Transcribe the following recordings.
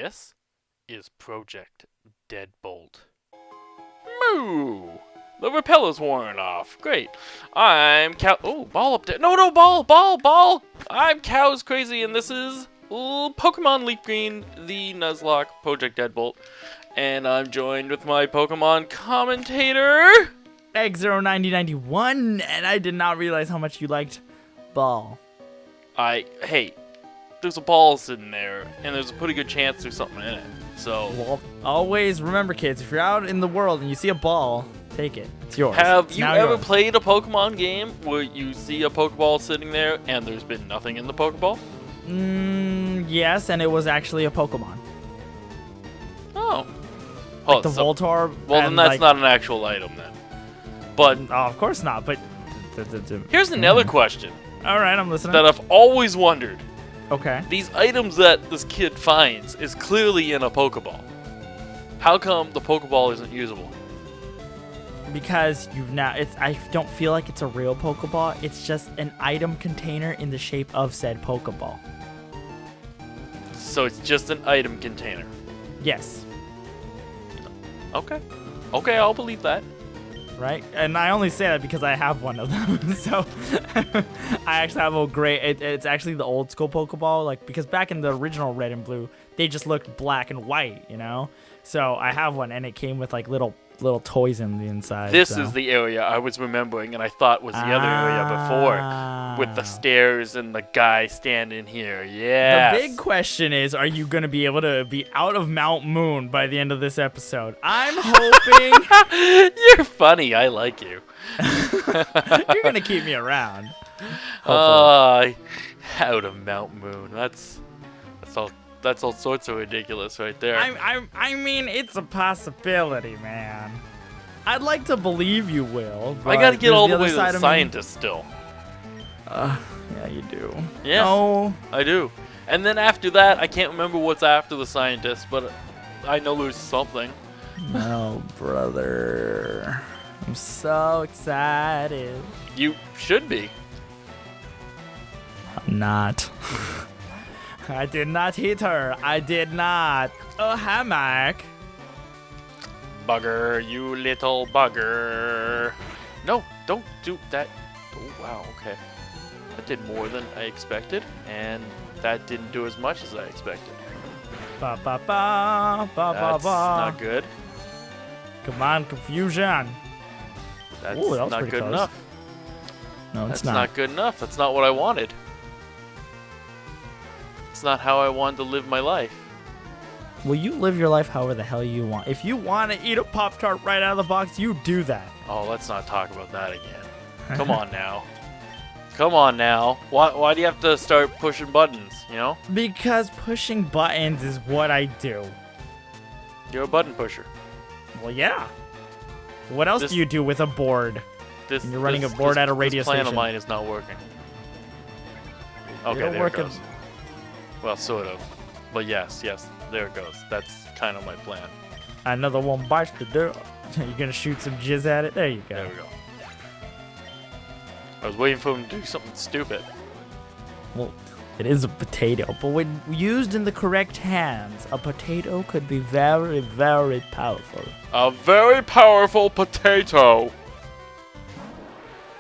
This is Project Deadbolt. Moo! The repeller's worn off. Great. I'm Cow. Oh, ball up there. No, ball! I'm Cows Crazy, and this is Pokemon Leaf Green, the Nuzlocke, Project Deadbolt. And I'm joined with my Pokemon commentator, Egg09091, and I did not realize how much you liked ball. Hey, there's a ball sitting there, and there's a pretty good chance there's something in it. So, Well, always remember, kids, if you're out in the world and you see a ball, take it. It's yours. have It's you now ever yours. played a Pokemon game where you see a Pokeball sitting there and there's been nothing in the Pokeball? Yes, and it was actually a Pokemon. Oh. Like the Voltorb. Well, then and, that's like, not an actual item then. But Oh, of course not, but... here's another question Alright, I'm listening. that I've always wondered. Okay. These items that this kid finds is clearly in a Pokeball. How come the Pokeball isn't usable? Because I don't feel like it's a real Pokeball. It's just an item container in the shape of said Pokeball. So it's just an item container. Yes. Okay. Okay, I'll believe that. Right? And I only say that because I have one of them. So I actually have a gray. It's actually the old school Pokeball. Like, because back in the original Red and Blue, they just looked black and white, you know? So I have one, and it came with like little toys in the inside. This so. is the area I was remembering and I thought was the other area before. With the stairs and the guy standing here. Yeah. The big question is, are you going to be able to be out of Mt.Moon by the end of this episode? I'm hoping. You're funny. I like you. You're going to keep me around. Out of Mt.Moon. That's all sorts of ridiculous right there. I mean, it's a possibility, man. I'd like to believe you will. I gotta get all the way to side the of me. scientist still. Yeah, you do. Yeah. No. I do. And then after that, I can't remember what's after the scientist, but I know there's something. No, brother. I'm so excited. You should be. I'm not. I did not hit her. I did not. Oh, hi, Mike. Bugger, you little bugger. No, don't do that. Oh, wow, okay. That did more than I expected, and that didn't do as much as I expected. Ba ba ba ba ba That's ba. not good. Come on, confusion. That's Ooh, that was not pretty good close. enough. No, That's it's not good enough. That's not what I wanted. It's not how I wanted to live my life. Well, you live your life however the hell you want. If you want to eat a Pop-Tart right out of the box, you do that. Oh, let's not talk about that again. Come on now. Come on now. Why do you have to start pushing buttons, you know? Because pushing buttons is what I do. You're a button pusher. Well, yeah. What else do you do with a board? And you're running a board at a radio This plan of station. mine is not working. Okay, You're there working- it goes. Well, sort of. But yes, there it goes. That's kind of my plan. Another one bites the dust. You're going to shoot some jizz at it? There you go. There we go. I was waiting for him to do something stupid. Well, it is a potato, but when used in the correct hands, a potato could be very, very powerful. A very powerful potato.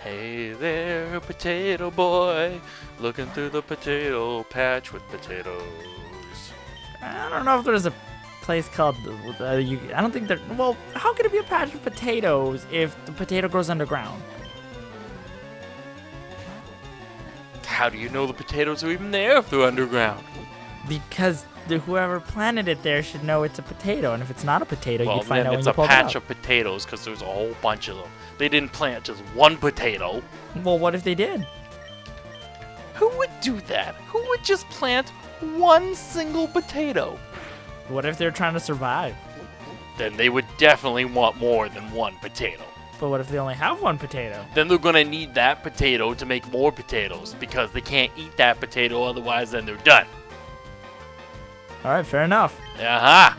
Hey there, potato boy, looking through the potato patch with potatoes. I don't know if there's a place called. I don't think there. Well, how could it be a patch of potatoes if the potato grows underground? How do you know the potatoes are even there if they're underground? Because whoever planted it there should know it's a potato, and if it's not a potato, Well, you'd find then out when it's you a pull it patch out. of potatoes because there's a whole bunch of them. They didn't plant just one potato. Well, what if they did? Who would do that? Who would just plant one single potato? What if they're trying to survive? Then they would definitely want more than one potato. But what if they only have one potato? Then they're gonna need that potato to make more potatoes because they can't eat that potato, otherwise then they're done. All right, fair enough. Aha!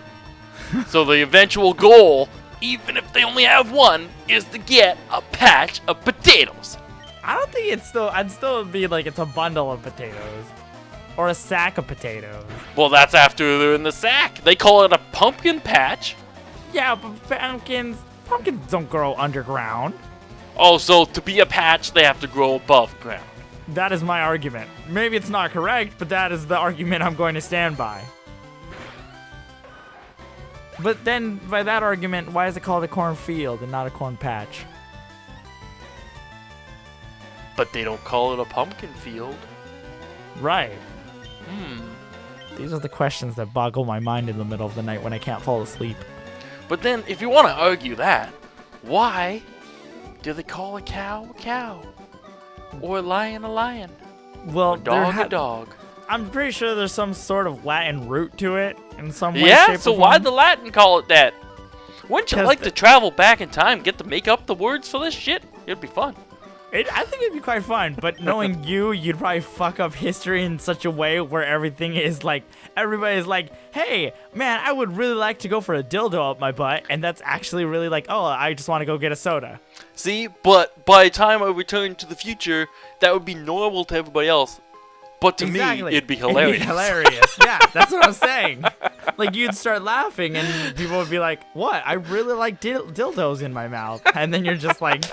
So the eventual goal, even if they only have one, is to get a patch of potatoes. I don't think it's still. I'd still be like it's a bundle of potatoes. or a sack of potatoes. Well, that's after they're in the sack. They call it a pumpkin patch. Yeah, but pumpkins don't grow underground. Oh, so to be a patch, they have to grow above ground. That is my argument. Maybe it's not correct, but that is the argument I'm going to stand by. But then, by that argument, why is it called a cornfield and not a corn patch? But they don't call it a pumpkin field. Right. Hmm. These are the questions that boggle my mind in the middle of the night when I can't fall asleep. But then, if you want to argue that, why do they call a cow a cow? Or a lion a lion? Well, Or dog a dog? I'm pretty sure there's some sort of Latin root to it in some way, Yeah, shape, so or why form. the Latin call it that? Wouldn't you 'Cause like to travel back in time, get to make up the words for this shit? It'd be fun. I think it'd be quite fun, but knowing you'd probably fuck up history in such a way where everything is like, everybody's like, hey, man, I would really like to go for a dildo up my butt, and that's actually really like, oh, I just want to go get a soda. See, but by the time I return to the future, that would be normal to everybody else. But to me, it'd be hilarious. It'd be hilarious. Yeah, that's what I'm saying. Like, you'd start laughing, and people would be like, what? I really like dildos in my mouth. And then you're just like...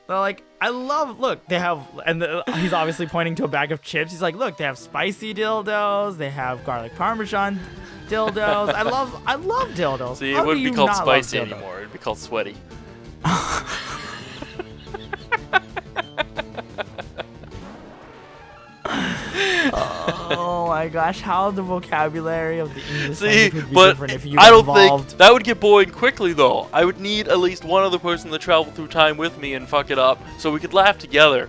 They're like, look, they have, and he's obviously pointing to a bag of chips. He's like, look, they have spicy dildos. They have garlic parmesan dildos. I love dildos. See, How it do wouldn't you be called not love spicy dildos? anymore. It'd be called sweaty. Oh my gosh, how the vocabulary of the English See, language would be but different if you I don't involved... think that would get boring quickly, though. I would need at least one other person to travel through time with me and fuck it up, so we could laugh together.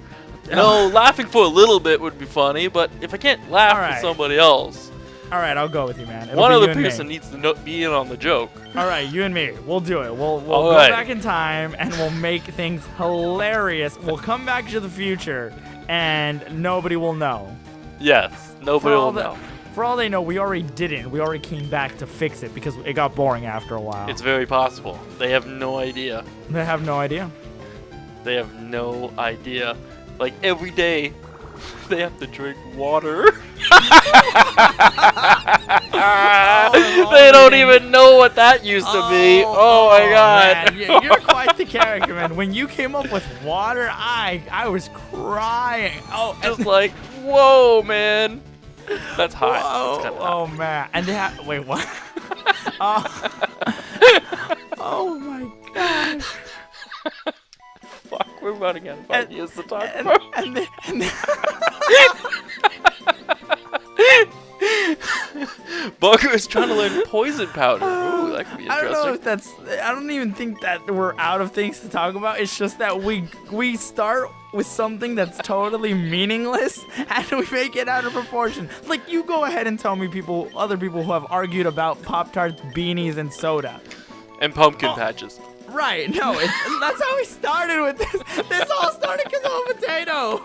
No, laughing for a little bit would be funny, but if I can't laugh Alright. for somebody else, All right, I'll go with you, man. It'll one be other you and me. person needs to be in on the joke. All right, you and me. We'll do it. We'll All go right. back in time and we'll make things hilarious. We'll come back to the future and nobody will know. Yes, nobody will know. For all they know, we already didn't. We already came back to fix it because it got boring after a while. It's very possible. They have no idea. They have no idea. They have no idea. Like, every day, they have to drink water. They don't even know what that used to be. Oh my god. Man. You're quite the character, man. When you came up with water, I was crying. Oh, Just like, whoa, man. That's hot. Whoa. That's kinda hot. Oh man. And they have, wait, what? Oh my gosh. Fuck, we're running out of ideas to talk about. And Bugger is trying to learn poison powder. Ooh, that could be I don't know interesting. if I don't even think that we're out of things to talk about. It's just that we start with something that's totally meaningless and we make it out of proportion. Like, you go ahead and tell me other people who have argued about Pop-Tarts, beanies, and soda. And pumpkin patches. Right, no, that's how we started with this. This all started because of a potato.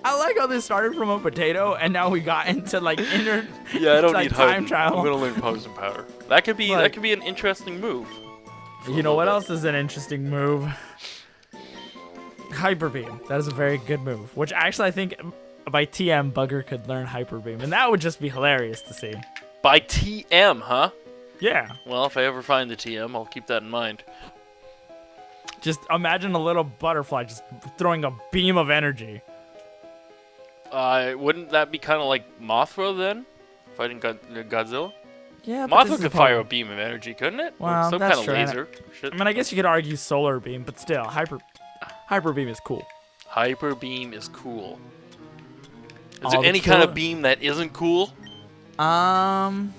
I like how this started from a potato and now we got into like Yeah, I don't like need time hype. travel. I'm gonna learn poison powder. That could be Like- an interesting move. You know what else is an interesting move? Hyper Beam. That is a very good move. Which actually I think by TM Bugger could learn Hyper Beam, and that would just be hilarious to see. By TM, huh? Yeah. Well, if I ever find the TM, I'll keep that in mind. Just imagine a little butterfly just throwing a beam of energy. Wouldn't that be kind of like Mothra then? Fighting Godzilla? Yeah, but this Mothra is could a fire a problem. beam of energy, couldn't it? Or Well, some that's kind of true, and laser. Shit. I mean, I guess you could argue Solar Beam, but still, Hyper Beam is cool. Hyper beam is cool. Is All there the any kind killer- of beam that isn't cool? I'm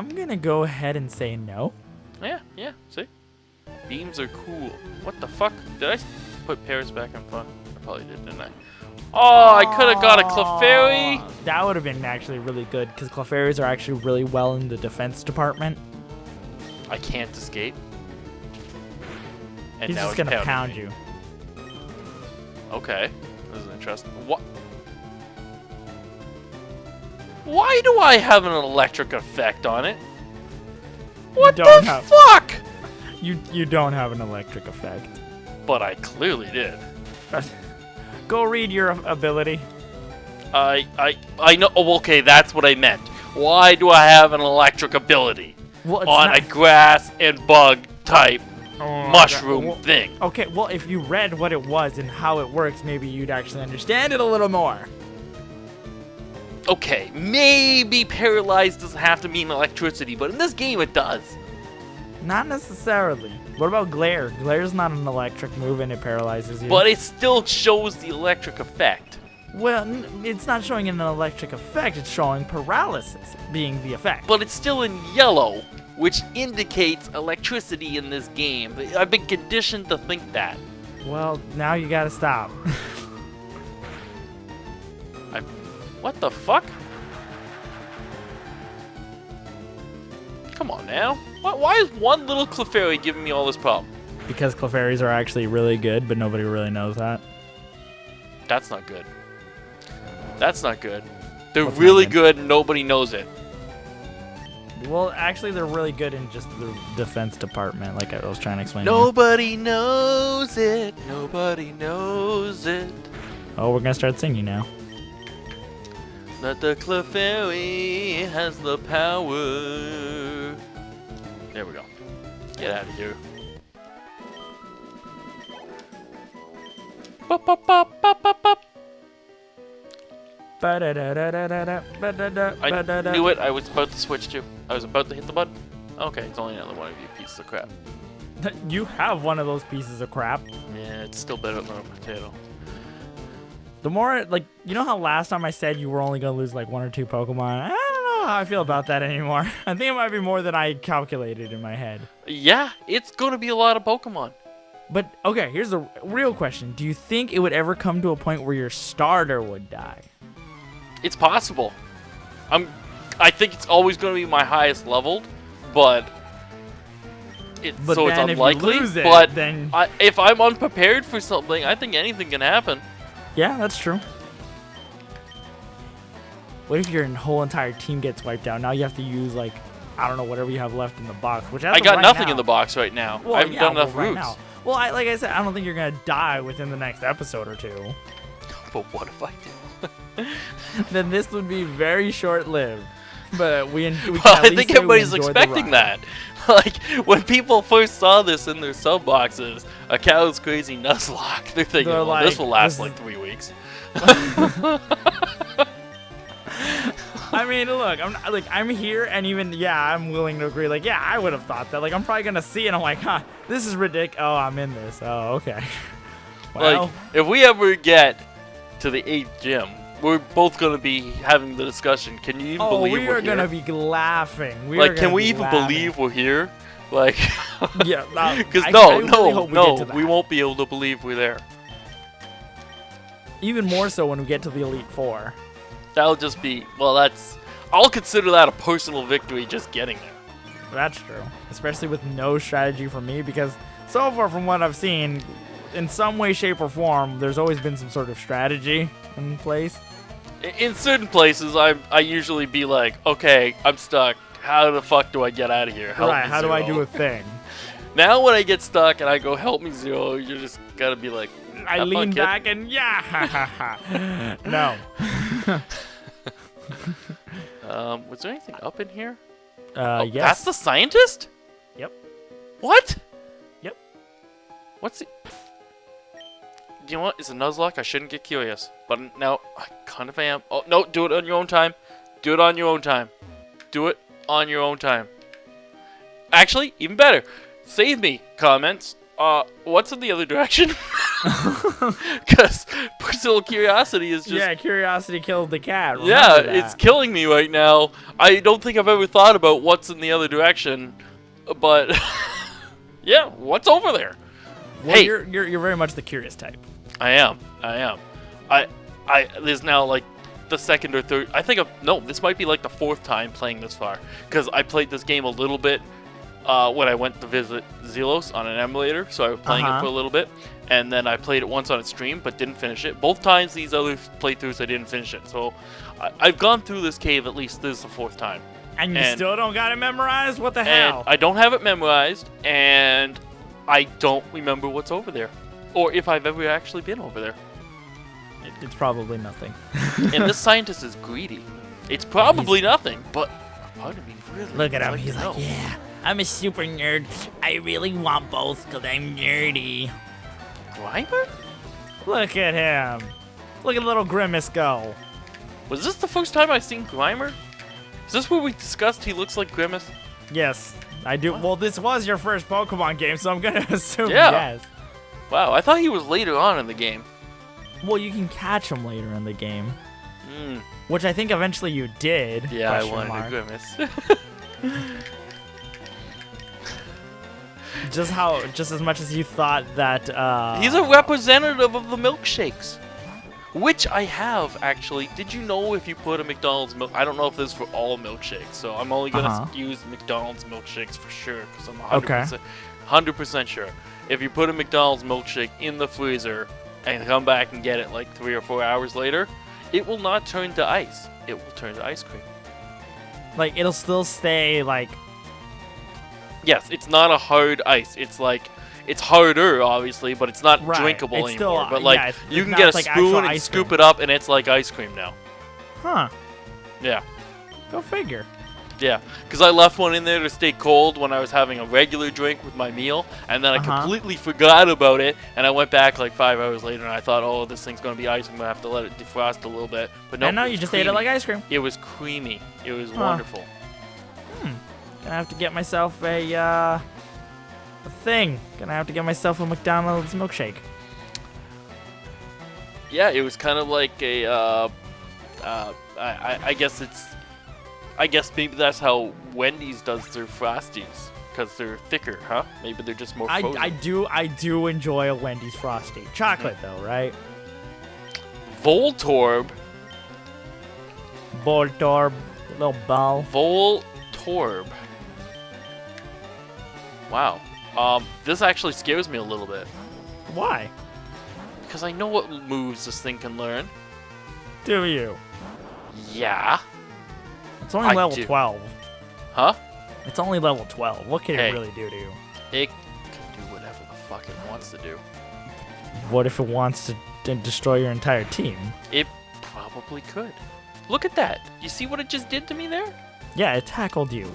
gonna go ahead and say no. Yeah, see? Beams are cool. What the fuck? Did I put Paris back in front? I probably did, didn't I? Oh, I could have got a Clefairy! That would have been actually really good, because Clefairies are actually really well in the defense department. I can't escape. And He's now just it's gonna pounding pound me. you. Okay, this is interesting. What? Why do I have an electric effect on it? What the don't have- fuck? You don't have an electric effect. But I clearly did. Go read your ability. I know. Oh, okay, that's what I meant. Why do I have an electric ability Well, it's on not- a grass and bug type mushroom well, thing? Okay, well, if you read what it was and how it works, maybe you'd actually understand it a little more. Okay, maybe paralyzed doesn't have to mean electricity, but in this game it does. Not necessarily. What about glare? Glare's not an electric move and it paralyzes you. But it still shows the electric effect. Well, it's not showing an electric effect, it's showing paralysis being the effect. But it's still in yellow, which indicates electricity in this game. I've been conditioned to think that. Well, now you gotta stop. What the fuck? Come on now. Why is one little Clefairy giving me all this problem? Because Clefairies are actually really good, but nobody really knows that. That's not good. That's not good. They're What's not really good? good and nobody knows it. Well, actually, they're really good in just the defense department, like I was trying to explain. Nobody knows it. Nobody knows it. Oh, we're gonna start singing now. That the Clefairy has the power. There we go. Get out of here. Bop, bop, bop, bop, bop, bop. I knew it. I was about to switch to. I was about to hit the button. Okay, it's only another one of you pieces of crap. You have one of those pieces of crap. Yeah, it's still better than a potato. The more, like, you know how last time I said you were only gonna lose like 1 or 2 Pokemon? I don't know how I feel about that anymore. I think it might be more than I calculated in my head. Yeah, it's gonna be a lot of Pokemon. But, okay, here's the real question. Do you think it would ever come to a point where your starter would die? It's possible. I think it's always gonna be my highest leveled, but But so it's then if you unlikely. lose it, but then- if I'm unprepared for something, I think anything can happen. Yeah, that's true. What if your whole entire team gets wiped out? Now you have to use, like, I don't know, whatever you have left in the box. Which I got nothing in the box right now. Well, I haven't yeah, done enough well, right routes. now. Well, like I said, I don't think you're gonna die within the next episode or 2. But what if I do? Then this would be very short-lived. But we can Well, at I least think say we everybody's enjoyed the expecting ride. that. Like, when people first saw this in their sub boxes, a cow's crazy Nuzlocke, they're thinking, They're well, this like, will last this like 3 weeks. I mean, look, I'm here, and even I'm willing to agree. Like, I would have thought that. Like, I'm probably gonna see it. And I'm like, huh, this is ridiculous. Oh, I'm in this. Oh, okay. Well, Like, if we ever get to the 8th gym, we're both gonna be having the discussion. Can you even believe we we're are here? gonna be laughing. Like, can we even believe we're here? Like, Yeah, because I no, really no, hope we no, get to we that. won't be able to believe we're there. Even more so when we get to the Elite Four. That'll just be, well, I'll consider that a personal victory just getting there. That's true. Especially with no strategy from me, because so far from what I've seen, in some way, shape, or form, there's always been some sort of strategy in place. In certain places, I usually be like, okay, I'm stuck. How the fuck do I get out of here? Help Right, me, how do I Zero. do a thing? Now when I get stuck and I go, help me, Zero, you just gotta be like, I "Have fun, lean kid." back and ha ha ha. No. Was there anything up in here? Yes. That's the scientist? Yep. What? Yep. What's it? You know what? It's a Nuzlocke. I shouldn't get curious. But now, I kind of am. Oh, no. Do it on your own time. Do it on your own time. Do it on your own time. Actually, even better. Save me, comments. What's in the other direction? Because personal curiosity is just... Yeah, curiosity killed the cat. Yeah, Remember it's that. killing me right now. I don't think I've ever thought about what's in the other direction. But, yeah, what's over there? Well, Hey. you're very much the curious type. I am. There's now like the second or third. No, this might be like the 4th time playing this far. Because I played this game a little bit when I went to visit Zelos on an emulator. So I was playing it for a little bit. And then I played it once on a stream, but didn't finish it. Both times these other playthroughs, I didn't finish it. So I've gone through this cave at least this is the 4th time. And you still don't got it memorized? What the And hell? I don't have it memorized, and I don't remember what's over there. Or if I've ever actually been over there. It's probably nothing. And this scientist is greedy. It's probably nothing, but part of me really Look at would him. like He's to like, know. yeah, I'm a super nerd. I really want both because I'm nerdy. Grimer? Look at him. Look at little Grimace go. Was this the first time I've seen Grimer? Is this where we discussed he looks like Grimace? Yes, I do. Well, this was your first Pokemon game, so I'm going to assume Yeah. yes. Wow, I thought he was later on in the game. Well, you can catch him later in the game, Hmm. which I think eventually you did. Yeah, I question wanted mark. a Grimace. Just as much as you thought that. He's a representative of the milkshakes. Which I have, actually. Did you know if you put a McDonald's milk... I don't know if this is for all milkshakes, so I'm only going to use McDonald's milkshakes for sure, because I'm 100% sure. If you put a McDonald's milkshake in the freezer and come back and get it like 3 or 4 hours later, it will not turn to ice. It will turn to ice cream. Like, it'll still stay, like... Yes, it's not a hard ice. It's like... It's harder, obviously, but it's not Right, drinkable it's anymore. still- but like, yeah, you can now get a it's like actual spoon and ice scoop cream. it up, and it's like ice cream now. Huh. Yeah, Go figure. yeah. Because I left one in there to stay cold when I was having a regular drink with my meal, and then I completely forgot about it, and I went back like 5 hours later, and I thought, oh, this thing's gonna be ice. I'm gonna have to let it defrost a little bit. But no, And now you just ate it like ice cream. It was creamy. It was Huh. wonderful. Gonna have to get myself a thing. Gonna have to get myself a McDonald's milkshake. Yeah, it was kind of like a. I guess it's. I guess maybe that's how Wendy's does their Frosties, because they're thicker, huh? Maybe they're just more frozen. I do enjoy a Wendy's Frosty. Chocolate though, right? Voltorb. Voltorb, little ball. Voltorb. Wow. This actually scares me a little bit. Why? Because I know what moves this thing can learn. Do you? Yeah. It's only I level do. 12. Huh? It's only level 12. What can Hey. it really do to you? It can do whatever the fuck it wants to do. What if it wants to destroy your entire team? It probably could. Look at that. You see what it just did to me there? Yeah, it tackled you.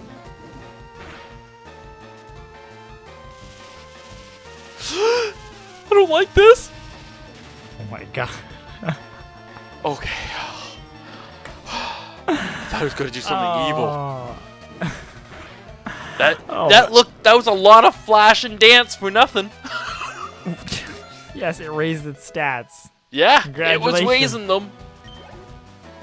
I don't like this. Oh my god. Okay. I thought I was gonna do something evil. Oh. That Oh. that was a lot of flash and dance for nothing. Yes, it raised its stats. Yeah, it was Congratulations. raising them.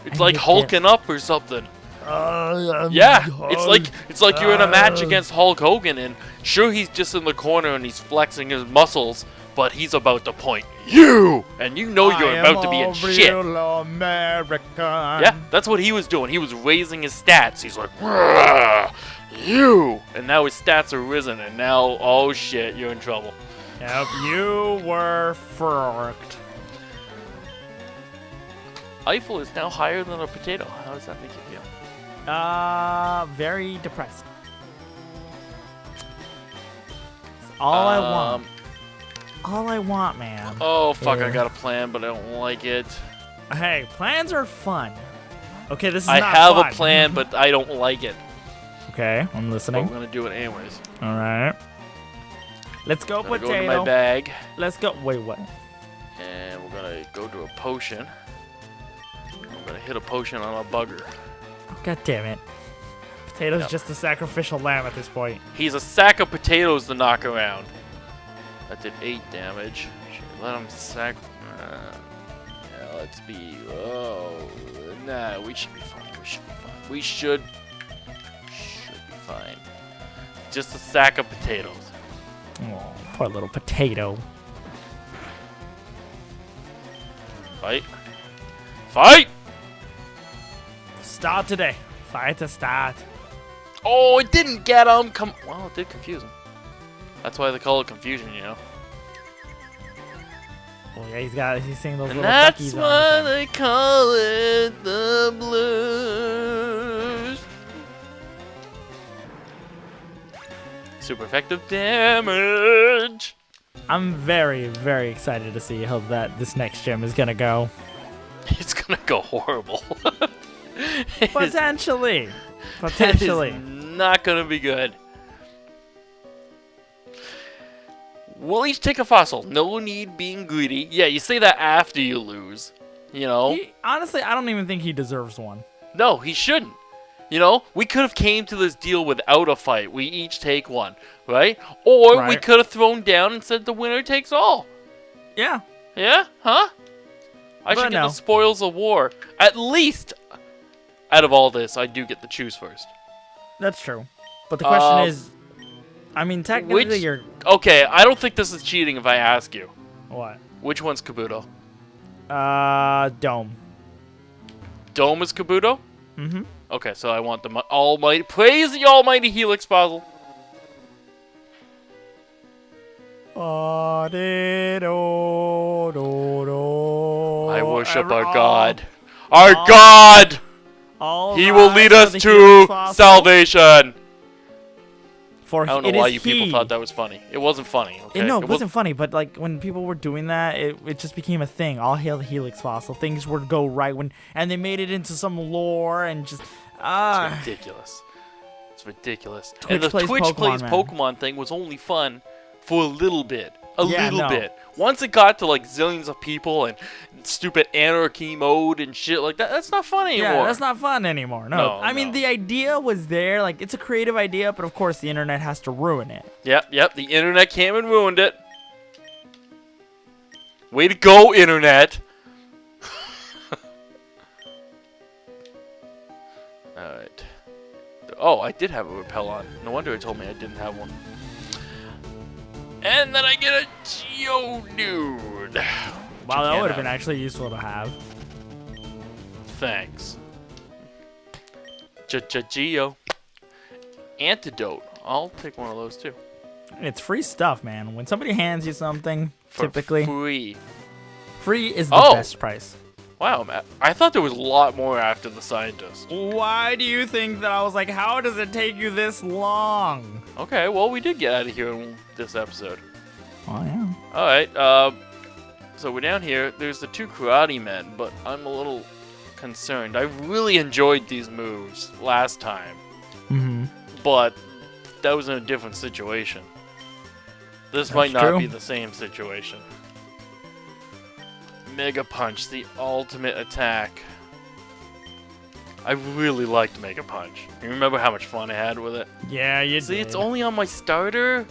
It's And like you can't- hulking up or something. Yeah, it's like you're in a match against Hulk Hogan, and sure he's just in the corner and he's flexing his muscles, but he's about to point you, and you know you're about to be in shit. American. Yeah, that's what he was doing. He was raising his stats. He's like, "Rah, you, and now his stats are risen, and now, oh shit, you're in trouble. Yep, you were forked. Eiffel is now higher than a potato. How does that make you feel? Very depressed. It's all I want. All I want, man. Oh fuck! I Yeah. got a plan, but I don't like it. Hey, plans are fun. Okay, this is I not have fun. a plan, but I don't like it. Okay, I'm But listening. we're gonna do it anyways. All right. Let's go, Gonna go potato. into my bag, Let's go. Wait, what? and we're gonna go to a potion. I'm gonna hit a potion on a bugger. Oh, God damn it. Potato's Yep. just a sacrificial lamb at this point. He's a sack of potatoes to knock around. That did 8 damage. Should let him sack. Yeah, let's be. Oh, nah, we should be fine. We should be fine. We should be fine. Just a sack of potatoes. Oh, poor little potato. Fight. Fight! Start today. Fight to start. Oh, it didn't get him. Come. Well, it did confuse him. That's why they call it confusion, you know. Oh yeah, he's seeing those And little that's duckies why on his head. they call it the blues. Super effective damage. I'm very, very excited to see how this next gym is gonna go. It's gonna go horrible. Potentially. It is not gonna be good. We'll each take a fossil. No need being greedy. Yeah, you say that after you lose. You know? Honestly, I don't even think he deserves one. No, he shouldn't. You know, we could have came to this deal without a fight. We each take one, right? Or we could have thrown down and said the winner takes all. Yeah. Yeah? Huh? I should get the spoils of war. At least, out of all this, I do get to choose first. That's true. But the question is, I mean, technically you're... Okay, I don't think this is cheating if I ask you. What? Which one's Kabuto? Dome. Dome is Kabuto? Mm-hmm. Okay, so I want the almighty... Praise the almighty Helix puzzle. I worship our God. Our God! He will lead us to salvation! I don't know why you people thought that was funny. It wasn't funny, okay? No, it wasn't funny, but like when people were doing that, it just became a thing. All hail the Helix fossil. Things would go right and they made it into some lore and just... It's ridiculous. It's ridiculous. Twitch and the plays Twitch plays man. Pokemon thing was only fun for a little bit. A little bit. Once it got to like zillions of people and stupid anarchy mode and shit like that, that's not fun anymore. Yeah, that's not fun anymore. No. I mean, the idea was there. Like, it's a creative idea, but of course the internet has to ruin it. Yep. The internet came and ruined it. Way to go, internet. Alright. Oh, I did have a repel on. No wonder it told me I didn't have one. And then I get a Geodude. Wow, that would have been actually useful to have. Thanks. Geo. Antidote. I'll take one of those too. It's free stuff, man. When somebody hands you something, For typically free is the best price. Wow, Matt. I thought there was a lot more after the scientist. Why do you think that I was like, how does it take you this long? Okay, well, we did get out of here in this episode. Oh, yeah. Alright, so we're down here. There's the two karate men, but I'm a little concerned. I really enjoyed these moves last time. Mm-hmm. But that was in a different situation. This might not be the same situation. Mega Punch, the ultimate attack. I really liked Mega Punch. You remember how much fun I had with it? Yeah, you See, did. it's only on my starter.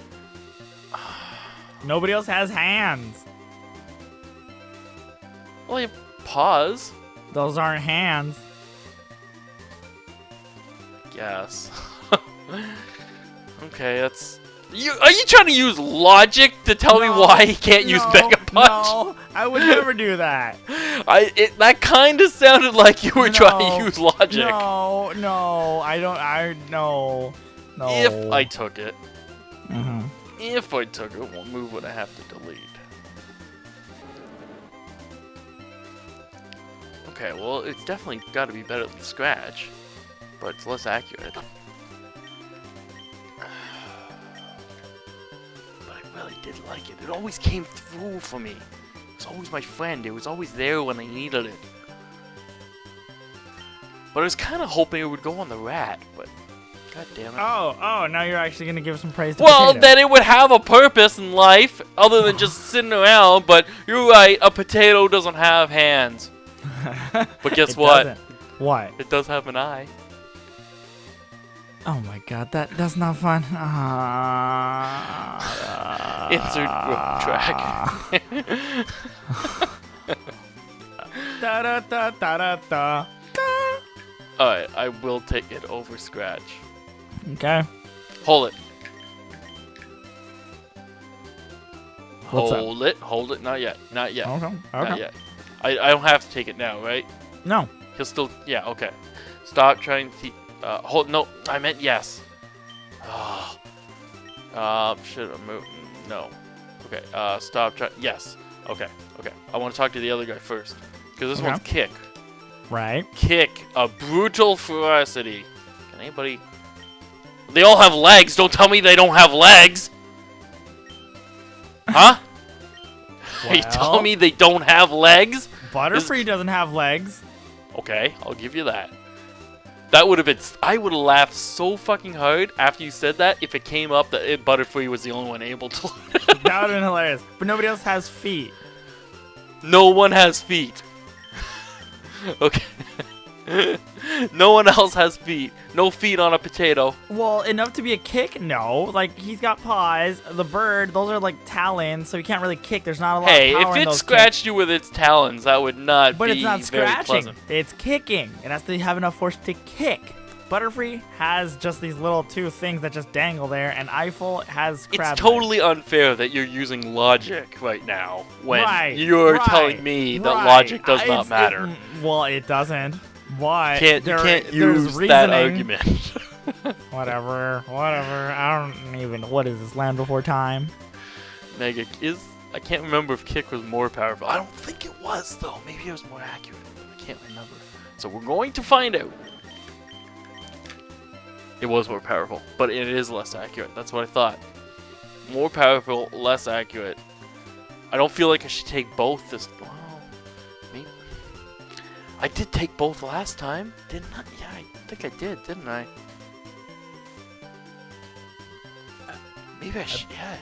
Nobody else has hands. Well, you pause. Those aren't hands. Yes. Okay, that's... Are you trying to use logic to tell me why he can't use Mega Punch? No, I would never do that. That kind of sounded like you were trying to use logic. No, no. If I took it. Mm-hmm. If I took it, what move would I have to delete? Okay, well, it's definitely got to be better than Scratch, but it's less accurate. I really did like it. It always came through for me. It was always my friend. It was always there when I needed it. But I was kind of hoping it would go on the rat, but god damn it. Oh, now you're actually going to give some praise to Well, Potato. that it would have a purpose in life other than just sitting around, but you're right, a potato doesn't have hands. But guess what? Doesn't. What? It does have an eye. Oh my god, that's not fun. Insert track. Da da da da da da. Alright, I will take it over Scratch. Okay. Hold it. What's Hold it. Hold it. Not yet. Not yet. Okay. Not yet. I don't have to take it now, right? No. He'll still... Yeah, okay. Stop trying to... hold... No, I meant yes. Should I move? No. Okay, stop trying... Yes. Okay. I want to talk to the other guy first. Because this one's Kick. Right. Kick. A brutal ferocity. Can anybody... They all have legs. Don't tell me they don't have legs. Huh? Are you telling me they don't have legs? Butterfree doesn't have legs. Okay, I'll give you that. That would have been... I would have laughed so fucking hard after you said that if it came up that Butterfree was the only one able to... That would have been hilarious. But nobody else has feet. No one has feet. Okay. No one else has feet. No feet on a potato. Well, enough to be a kick? No. Like, he's got paws. The bird, those are like talons, so he can't really kick. There's not a lot of power in if it those scratched kicks. you with its talons, that would not But be it's not very scratching. pleasant. It's kicking. It has to have enough force to kick. Butterfree has just these little two things that just dangle there, and Eiffel has crab It's legs. totally unfair that you're using logic right now when Right, you're right, telling me that right. logic does not matter. Well, it doesn't. Why? You can't there's use reasoning. that argument. Whatever. I don't even. What is this? Land Before Time? Mega is... I can't remember if Kick was more powerful. I don't think it was, though. Maybe it was more accurate. I can't remember. So we're going to find out. It was more powerful, but it is less accurate. That's what I thought. More powerful, less accurate. I don't feel like I should take both this... Well, maybe... I did take both last time, didn't I? Yeah, I think I did, didn't I? Maybe I should... Yeah.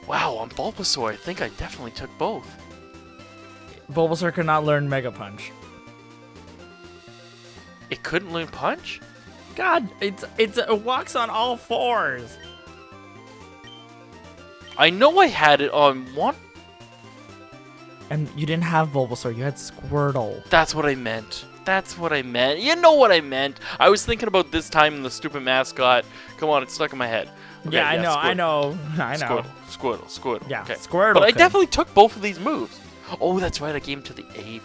Wow, on Bulbasaur, I think I definitely took both. Bulbasaur could not learn Mega Punch. It couldn't learn Punch? God, it walks on all fours. I know I had it on one. And you didn't have Bulbasaur, you had Squirtle. That's what I meant. That's what I meant. You know what I meant. I was thinking about this time in the stupid mascot. Come on, it's stuck in my head. Okay, Yeah, I know. Squirtle. Yeah, Okay. Squirtle. But I could. definitely took both of these moves. Oh, that's right. I gave him to the ape.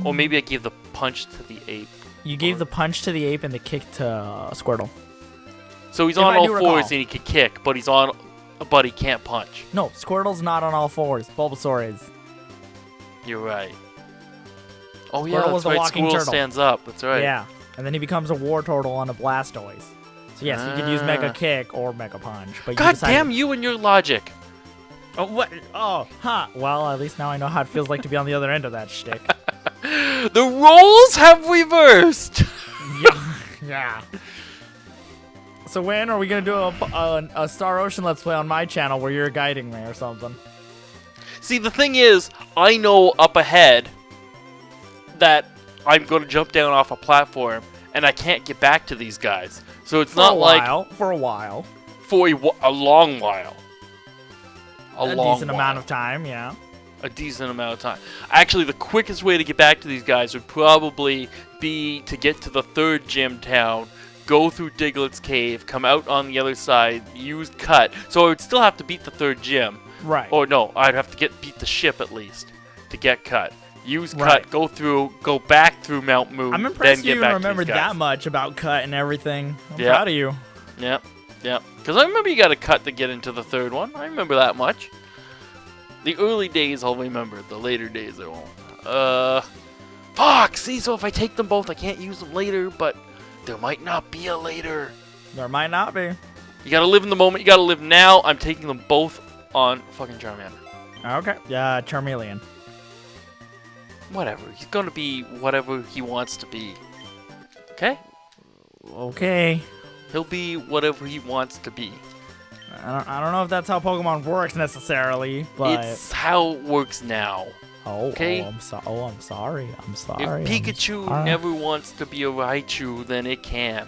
Or maybe I gave the punch to the ape. You gave the punch to the ape and the kick to Squirtle. So he's If on I all do fours recall. and he can kick, but but he can't punch. No, Squirtle's not on all fours. Bulbasaur is. You're right. Oh yeah, Squirtle that's was the right. walking Squirrel turtle. stands up. That's right. Yeah, and then he becomes a Wartortle on a Blastoise. So yes, you could use Mega Kick or Mega Punch. But God damn you and your logic. Oh, what? Oh, huh. Well, at least now I know how it feels like to be on the other end of that shtick. The roles have reversed. Yeah. So when are we gonna do a Star Ocean Let's Play on my channel where you're guiding me or something? See, the thing is, I know up ahead that I'm going to jump down off a platform and I can't get back to these guys. So it's not like For a while. for a long while. A decent amount of time, yeah. A decent amount of time. Actually, the quickest way to get back to these guys would probably be to get to the third gym town, go through Diglett's cave, come out on the other side, use Cut. So I would still have to beat the third gym. Right. Or no, I'd have to beat the ship at least to get Cut. Use Right. Cut, go back through Mt.Moon. I'm impressed then you get even back remembered to these guys. that much about Cut and everything. I'm Yeah. proud of you. Yep. Because I remember you got to cut to get into the third one. I remember that much. The early days I'll remember. The later days I won't. Fuck! See, so if I take them both, I can't use them later, but there might not be a later. There might not be. You gotta live in the moment. You gotta live now. I'm taking them both on fucking Charmander. Okay. Yeah, Charmeleon. Whatever. He's gonna be whatever he wants to be. Okay? Okay. He'll be whatever he wants to be. I don't know if that's how Pokemon works necessarily, but It's how it works now. okay. I'm sorry. If Pikachu never wants to be a Raichu, then it can.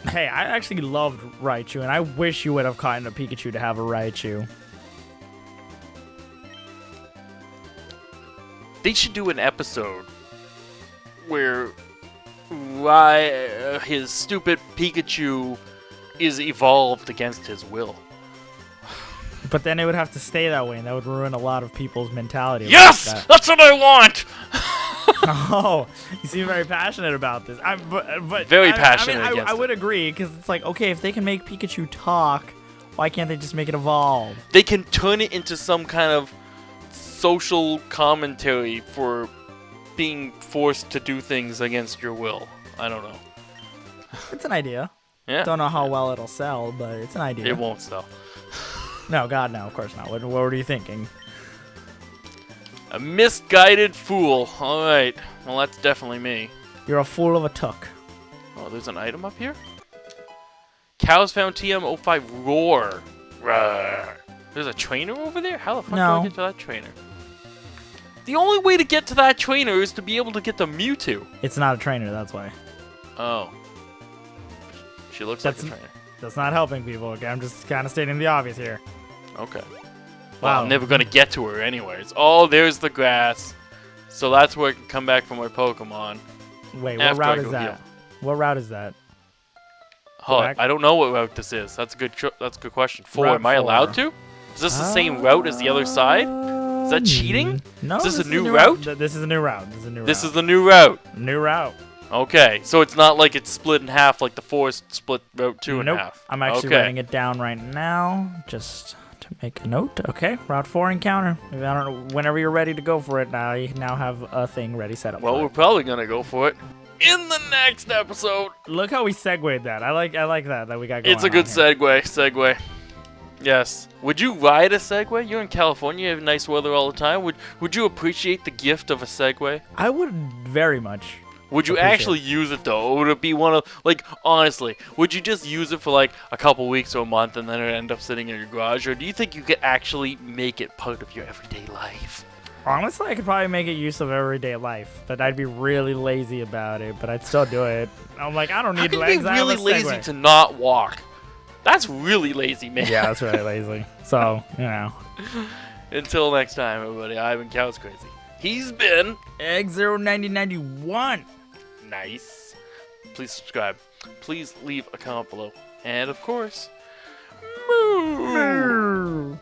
Hey, I actually loved Raichu, and I wish you would have caught in a Pikachu to have a Raichu. They should do an episode where his stupid Pikachu is evolved against his will. But then it would have to stay that way, and that would ruin a lot of people's mentality. Yes! About That's what I want! Oh, you seem very passionate about this. But Very passionate I against would agree, because it's like, okay, if they can make Pikachu talk, why can't they just make it evolve? They can turn it into some kind of social commentary for being forced to do things against your will. I don't know. It's an idea. Yeah. Don't know how well it'll sell, but it's an idea. It won't sell. No, God, no, of course not. What were you thinking? A misguided fool. All right. Well, that's definitely me. You're a fool of a tuck. Oh, there's an item up here? Cows found TM-05 roar. Rawr. There's a trainer over there? How the fuck do I get to that trainer? The only way to get to that trainer is to be able to get the Mewtwo. It's not a trainer, that's why. Oh. She looks like a trainer. That's not helping people. Okay, I'm just kind of stating the obvious here. Okay. Well, Wow. I'm never going to get to her anyways. Oh, there's the grass. So that's where I can come back for my Pokemon. Wait, what After I route go is that? heal. What route is that? Hold on, Back? I don't know what route this is. That's a good question. 4. Route Am I allowed 4. to? Is this the same route as the other side? Is that cheating? No. Is this a new new route? This is a new route. This is the new route. new route. Okay, so it's not like it's split in half like the forest split route 2 in Nope. half. I'm actually okay. writing it down right now, just to make a note. Okay, route 4 encounter. I don't know. Whenever you're ready to go for it, now you now have a thing ready set up. Well, for we're it. probably gonna go for it in the next episode. Look how we segued that. I like that we got going. It's a good on here. segue. Yes. Would you ride a Segway? You're in California. You have nice weather all the time. Would you appreciate the gift of a Segway? I would very much. Would you Appreciate actually use it though? Or would it be one of like honestly? Would you just use it for like a couple weeks or a month and then it end up sitting in your garage, or do you think you could actually make it part of your everyday life? Honestly, I could probably make it use of everyday life, but I'd be really lazy about it. But I'd still do it. I'm like, I don't How need can you legs. be I have really a lazy Segway. to not walk? That's really lazy, man. Yeah, that's really lazy. So you know. Until next time, everybody. I've been Cows Crazy. He's been Egg09091. nice. Please subscribe. Please leave a comment below. And of course, moo.